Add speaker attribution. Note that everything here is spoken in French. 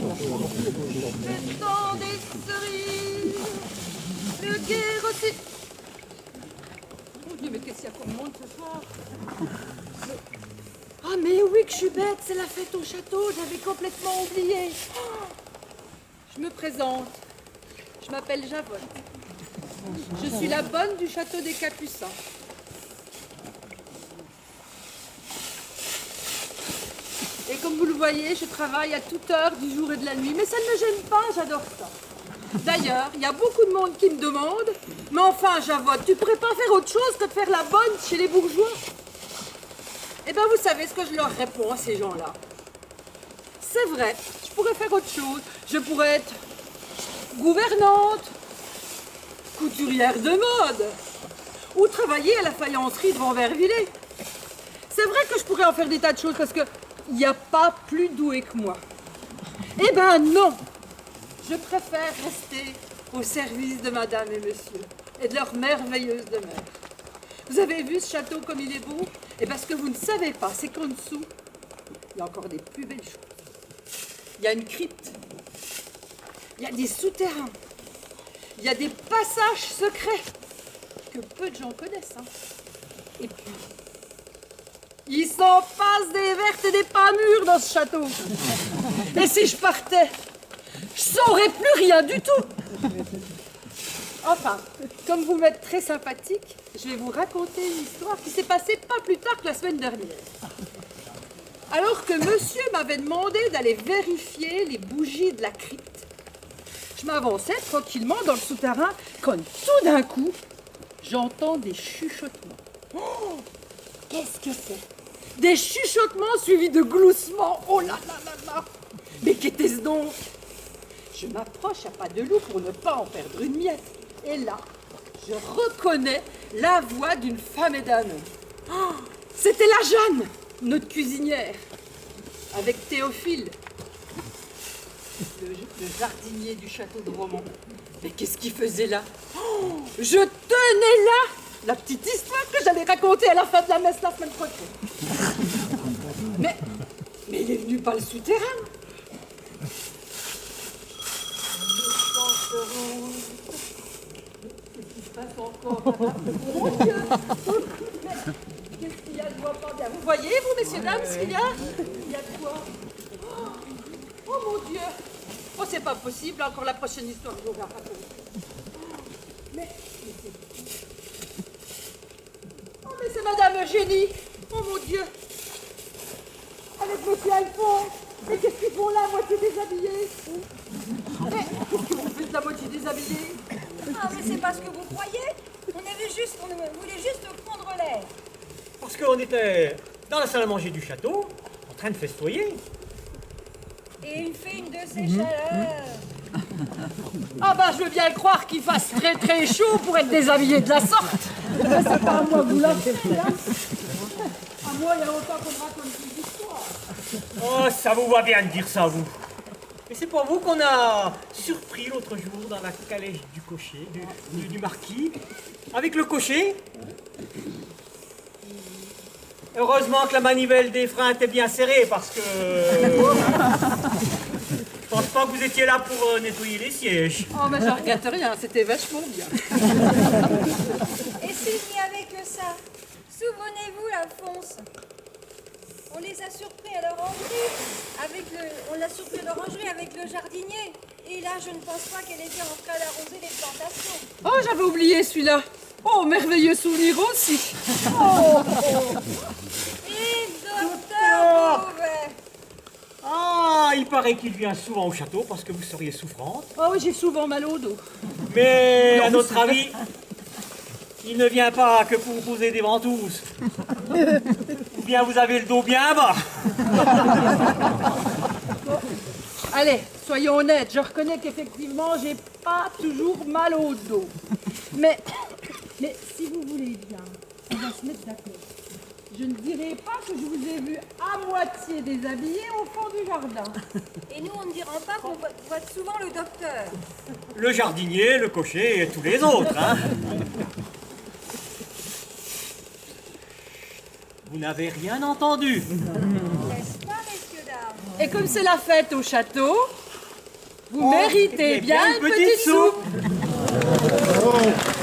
Speaker 1: Le temps des cerises, le guerre aussi. Mon Dieu, mais qu'est-ce qu'il y a comme monde ce soir? Ah, mais oui que je suis bête, c'est la fête au château, j'avais complètement oublié. Oh, je me présente, je m'appelle Javotte. Je suis la bonne du château des Capucins. Et comme vous le voyez, je travaille à toute heure du jour et de la nuit. Mais ça ne me gêne pas, j'adore ça. D'ailleurs, il y a beaucoup de monde qui me demande « Mais enfin, Javotte, tu pourrais pas faire autre chose que de faire la bonne chez les bourgeois ?» Eh bien, vous savez ce que je leur réponds à ces gens-là. C'est vrai, je pourrais faire autre chose. Je pourrais être gouvernante, couturière de mode, ou travailler à la faïencerie de Vanvervillers. C'est vrai que je pourrais en faire des tas de choses parce que il n'y a pas plus doué que moi. Eh ben non! Je préfère rester au service de madame et monsieur et de leur merveilleuse demeure. Vous avez vu ce château comme il est beau? Et bien ce que vous ne savez pas, c'est qu'en dessous, il y a encore des plus belles choses. Il y a une crypte, il y a des souterrains, il y a des passages secrets que peu de gens connaissent. Hein. Et puis, il s'en passe des vertes et des pas mûres dans ce château. Et si je partais, je saurais plus rien du tout. Enfin, comme vous m'êtes très sympathique, je vais vous raconter une histoire qui s'est passée pas plus tard que la semaine dernière. Alors que monsieur m'avait demandé d'aller vérifier les bougies de la crypte, je m'avançais tranquillement dans le souterrain quand tout d'un coup, j'entends des chuchotements. Oh, qu'est-ce que c'est? Des chuchotements suivis de gloussements. Oh là là là là! Mais qu'était-ce donc? Je m'approche à pas de loup pour ne pas en perdre une miette. Et là, je reconnais la voix d'une femme et d'un homme. Oh, c'était la Jeanne, notre cuisinière, avec Théophile, le jardinier du château de Romont. Mais qu'est-ce qu'il faisait là? Oh, je tenais là la petite histoire que j'allais raconter à la fin de la messe la semaine prochaine. Mais il est venu par le souterrain. Qu'est-ce qui se passe encore? Mon Dieu! Mais qu'est-ce qu'il y a? Je vois pas bien. Vous voyez, vous, messieurs, dames, ce qu'il y a? Il y a de quoi? Oh mon Dieu! Oh, c'est pas possible, encore la prochaine histoire que je vais raconter. Mais c'est Madame Eugénie. Oh mon Dieu. Avec monsieur Alphonse. Mais qu'est-ce qu'ils font là, à moitié déshabillés? Mais qu'est-ce que vous faites la moitié déshabillée?
Speaker 2: Ah, mais c'est pas ce que vous croyez. On voulait juste prendre l'air.
Speaker 3: Parce qu'on était dans la salle à manger du château, en train de festoyer.
Speaker 2: Et il fait une de ces chaleurs.
Speaker 1: Ah bah je veux bien croire qu'il fasse très très chaud pour être déshabillé de la sorte. Mais c'est pas à moi que vous l'avez fait, hein. À moi, il y a longtemps qu'on me raconte des histoires.
Speaker 3: Oh, ça vous va bien de dire ça, vous. Et c'est pour vous qu'on a surpris l'autre jour dans la calèche du cocher, du marquis, avec le cocher. Heureusement que la manivelle des freins était bien serrée, parce que... Je pense pas que vous étiez là pour nettoyer les sièges.
Speaker 1: Oh mais je regrette rien, c'était vachement bien.
Speaker 2: Et s'il n'y avait que ça, souvenez-vous, Alphonse, on les a surpris à l'orangerie on l'a surpris à l'orangerie avec le jardinier. Et là, je ne pense pas qu'elle était en train d'arroser les plantations.
Speaker 1: Oh, j'avais oublié celui-là. Oh, merveilleux souvenir aussi. Oh.
Speaker 2: Et docteur Beauvais.
Speaker 3: Ah, il paraît qu'il vient souvent au château parce que vous seriez souffrante.
Speaker 1: Oh oui, j'ai souvent mal au dos.
Speaker 3: Mais à notre avis, il ne vient pas que pour vous poser des ventouses. Ou bien vous avez le dos bien bas.
Speaker 1: Allez, soyons honnêtes, je reconnais qu'effectivement, j'ai pas toujours mal au dos. Mais si vous voulez bien, on va se mettre d'accord. Je ne dirai pas que je vous ai vu à moitié déshabillé au fond du jardin.
Speaker 2: Et nous, on ne dira pas qu'on voit souvent le docteur.
Speaker 3: Le jardinier, le cocher et tous les autres, hein. Vous n'avez rien entendu.
Speaker 2: N'est-ce pas, messieurs, dames?
Speaker 1: Et comme c'est la fête au château, Vous méritez bien une petite soupe.
Speaker 3: soupe.